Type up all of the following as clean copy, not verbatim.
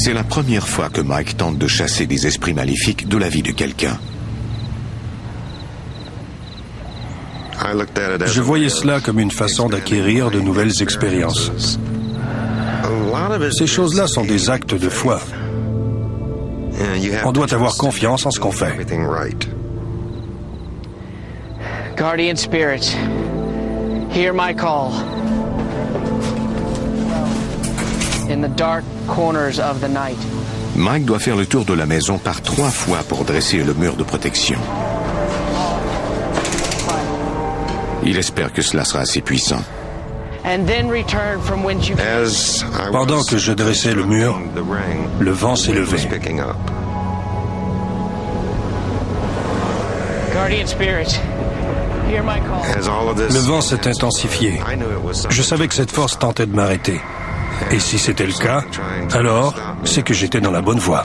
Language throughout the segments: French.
C'est la première fois que Mike tente de chasser des esprits maléfiques de la vie de quelqu'un. Je voyais cela comme une façon d'acquérir de nouvelles expériences. Ces choses-là sont des actes de foi. On doit avoir confiance en ce qu'on fait. Guardian spirits, hear my call. In the dark corners of the night. Mike doit faire le tour de la maison par 3 fois pour dresser le mur de protection. Il espère que cela sera assez puissant. Pendant que je dressais le mur, le vent s'est levé. Le vent s'est intensifié. Je savais que cette force tentait de m'arrêter. Et si c'était le cas, alors c'est que j'étais dans la bonne voie.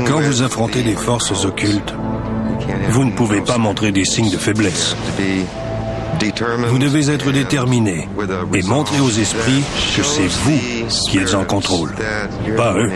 Quand vous affrontez des forces occultes, vous ne pouvez pas montrer des signes de faiblesse. Vous devez être déterminé et montrer aux esprits que c'est vous qui êtes en contrôle, pas eux.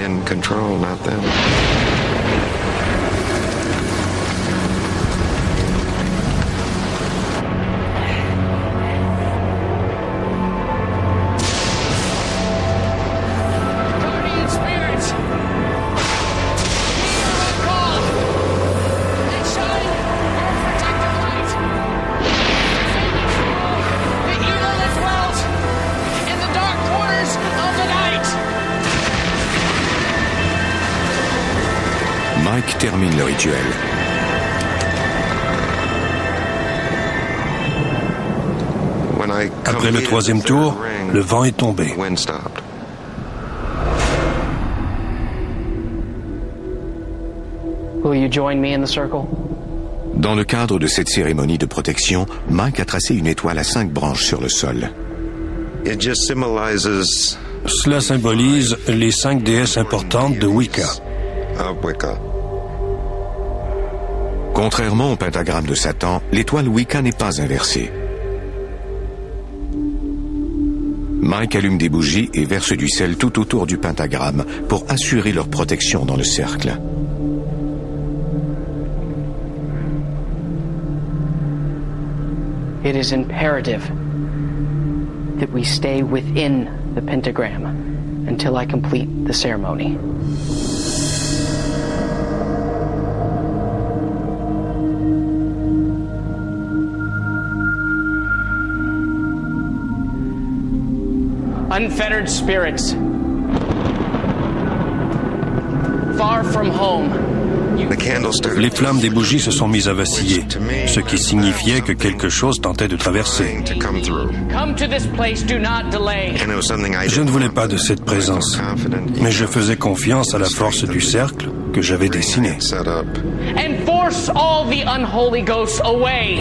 Mike termine le rituel. Après le 3e tour, le vent est tombé. Will you join me in the circle? Dans le cadre de cette cérémonie de protection, Mike a tracé une étoile à 5 branches sur le sol. Cela symbolise les 5 déesses importantes de Wicca. Contrairement au pentagramme de Satan, l'étoile Wicca n'est pas inversée. Mike allume des bougies et verse du sel tout autour du pentagramme pour assurer leur protection dans le cercle. It is imperative that we stay within the pentagram until I complete the ceremony. Unfettered spirits, far from home. Les flammes des bougies se sont mises à vaciller, ce qui signifiait que quelque chose tentait de traverser. Je ne voulais pas de cette présence, mais je faisais confiance à la force du cercle que j'avais dessiné. And force all the unholy ghosts away.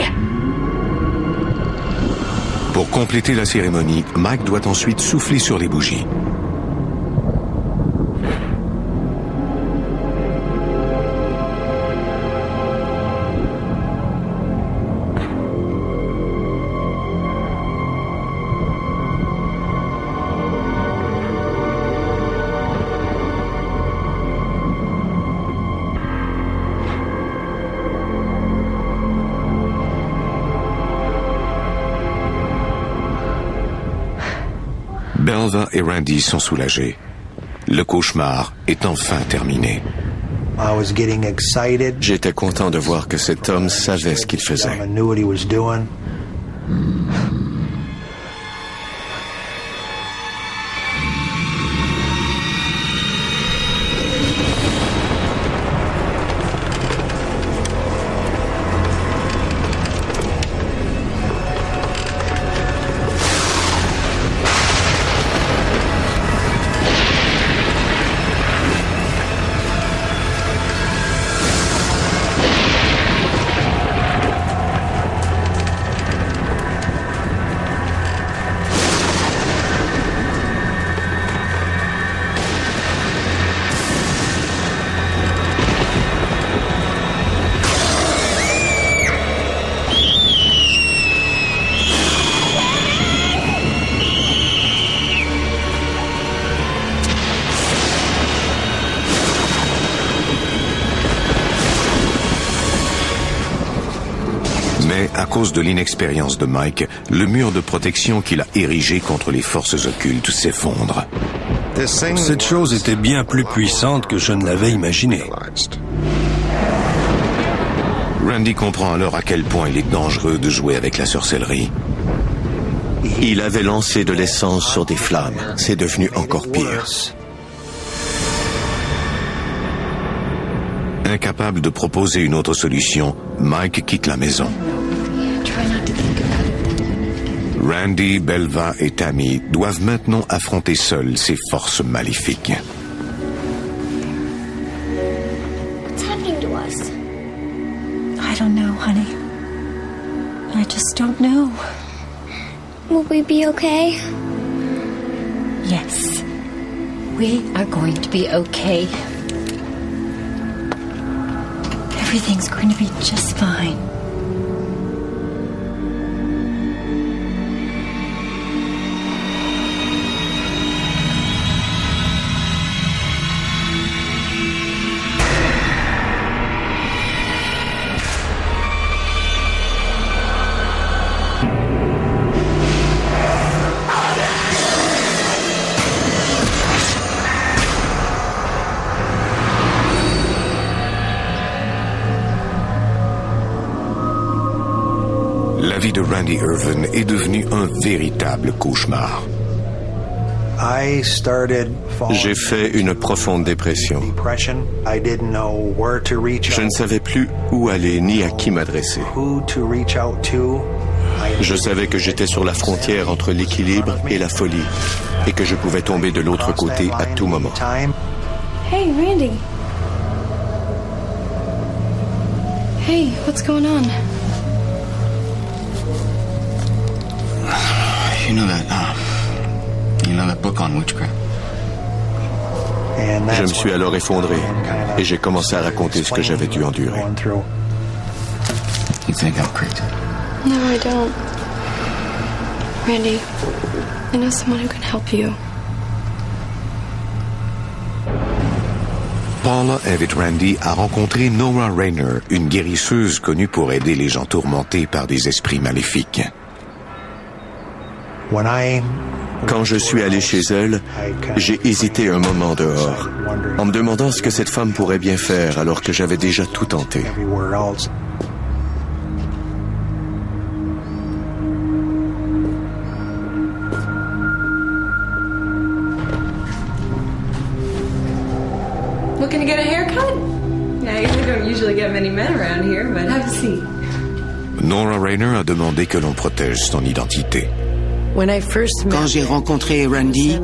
Pour compléter la cérémonie, Mike doit ensuite souffler sur les bougies. Belva et Randy sont soulagés. Le cauchemar est enfin terminé. J'étais content de voir que cet homme savait ce qu'il faisait. Mais à cause de l'inexpérience de Mike, le mur de protection qu'il a érigé contre les forces occultes s'effondre. Cette chose était bien plus puissante que je ne l'avais imaginé. Randy comprend alors à quel point il est dangereux de jouer avec la sorcellerie. Il avait lancé de l'essence sur des flammes. C'est devenu encore pire. Incapable de proposer une autre solution, Mike quitte la maison. Randy, Belva et Tammy doivent maintenant affronter seuls ces forces maléfiques. What's happening to us? I don't know, honey. I just don't know. Will we be okay? Yes, we are going to be okay. Everything's going to be just fine. La vie de Randy Irvin est devenue un véritable cauchemar. J'ai fait une profonde dépression. Je ne savais plus où aller ni à qui m'adresser. Je savais que j'étais sur la frontière entre l'équilibre et la folie et que je pouvais tomber de l'autre côté à tout moment. Hey, Randy. Hey, what's going on? You know that book on witchcraft? Je me suis alors effondré et j'ai commencé à raconter ce que j'avais dû endurer. You think I'm crazy? No, I don't. Randy, I know someone who can help you. Paula invite Randy à rencontrer Nora Rayner, une guérisseuse connue pour aider les gens tourmentés par des esprits maléfiques. Quand je suis allé chez elle, j'ai hésité un moment dehors, en me demandant ce que cette femme pourrait bien faire alors que j'avais déjà tout tenté. Looking to get a haircut? Yeah, you don't usually get many men around here, but have a seat. Nora Rayner a demandé que l'on protège son identité. Quand j'ai rencontré Randy,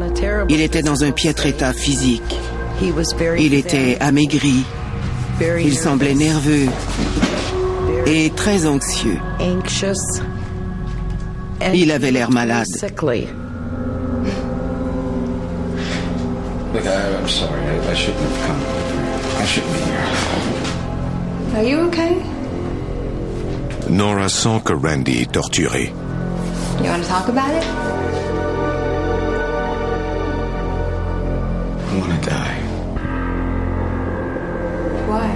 il était dans un piètre état physique. Il était amaigri, il semblait nerveux et très anxieux. Il avait l'air malade. Look, I'm sorry. I shouldn't have come. I shouldn't be here. Are you okay? Nora sent que Randy est torturé. You want to talk about it? I want to die. Why?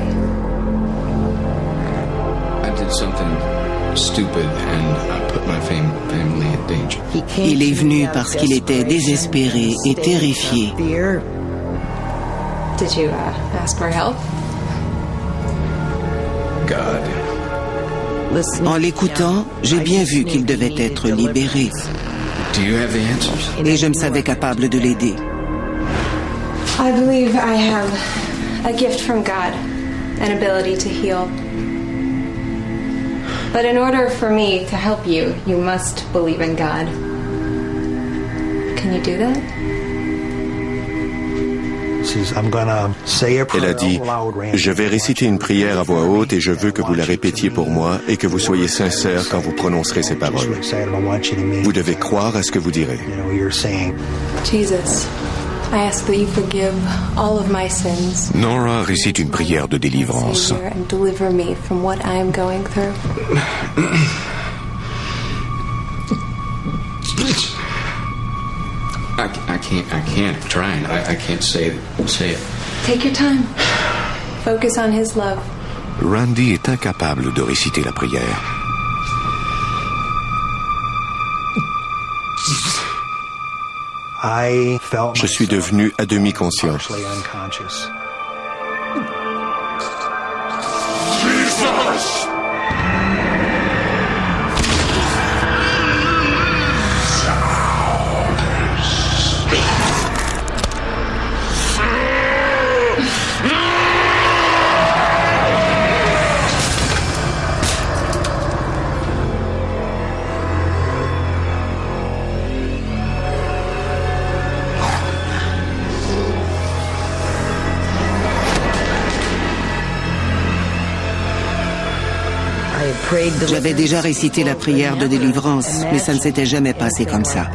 I did something stupid and I put my family in danger. Il est venu parce qu'il était désespéré et terrifié. Did you ask for help? God. En l'écoutant, j'ai bien vu qu'il devait être libéré. Do you have the answers? Et je me savais capable de l'aider. I believe I have a gift from God, an ability to heal. But in order for me to help you, you must believe in God. Can you do that? Elle a dit, je vais réciter une prière à voix haute et je veux que vous la répétiez pour moi et que vous soyez sincère quand vous prononcerez ces paroles. Vous devez croire à ce que vous direz. Jesus, I ask that you forgive all of my sins. Nora récite une prière de délivrance. And deliver me from what I am going through. I can't. I'm trying. I can't say it. Take your time. Focus on His love. Randy est incapable de réciter la prière. Je suis devenu à demi conscient. J'avais déjà récité la prière de délivrance, mais ça ne s'était jamais passé comme ça.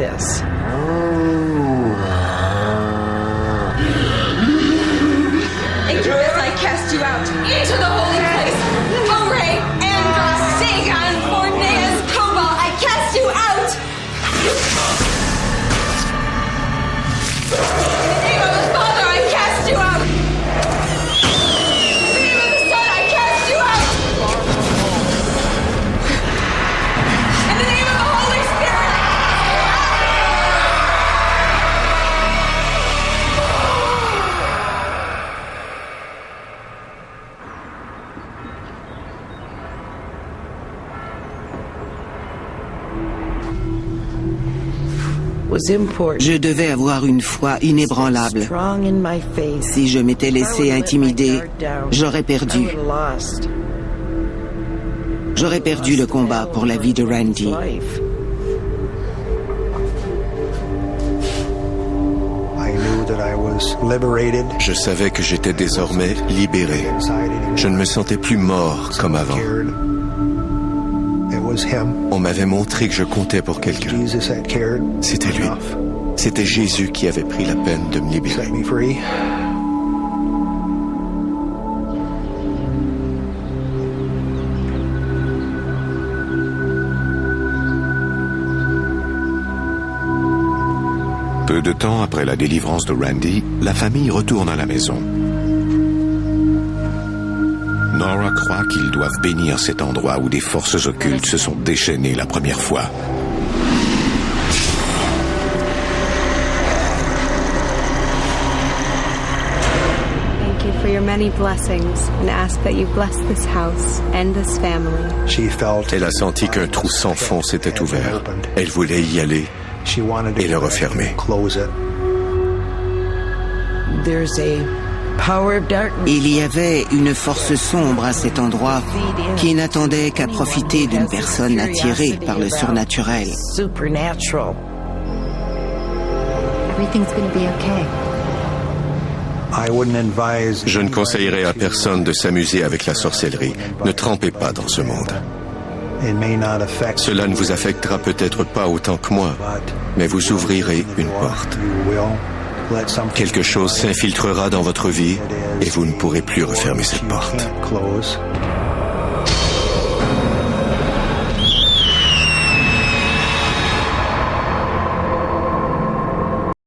Je devais avoir une foi inébranlable. Si je m'étais laissé intimider, j'aurais perdu. J'aurais perdu le combat pour la vie de Randy. Je savais que j'étais désormais libéré. Je ne me sentais plus mort comme avant. On m'avait montré que je comptais pour quelqu'un. C'était lui. C'était Jésus qui avait pris la peine de me libérer. Peu de temps après la délivrance de Randy, la famille retourne à la maison. Nora croit qu'ils doivent bénir cet endroit où des forces occultes se sont déchaînées la première fois. Thank you for your many blessings and ask that you bless this house and this family. Elle a senti qu'un trou sans fond s'était ouvert. Elle voulait y aller et le refermer. Il y avait une force sombre à cet endroit qui n'attendait qu'à profiter d'une personne attirée par le surnaturel. Je ne conseillerais à personne de s'amuser avec la sorcellerie. Ne trempez pas dans ce monde. Cela ne vous affectera peut-être pas autant que moi, mais vous ouvrirez une porte. Quelque chose s'infiltrera dans votre vie et vous ne pourrez plus refermer cette porte.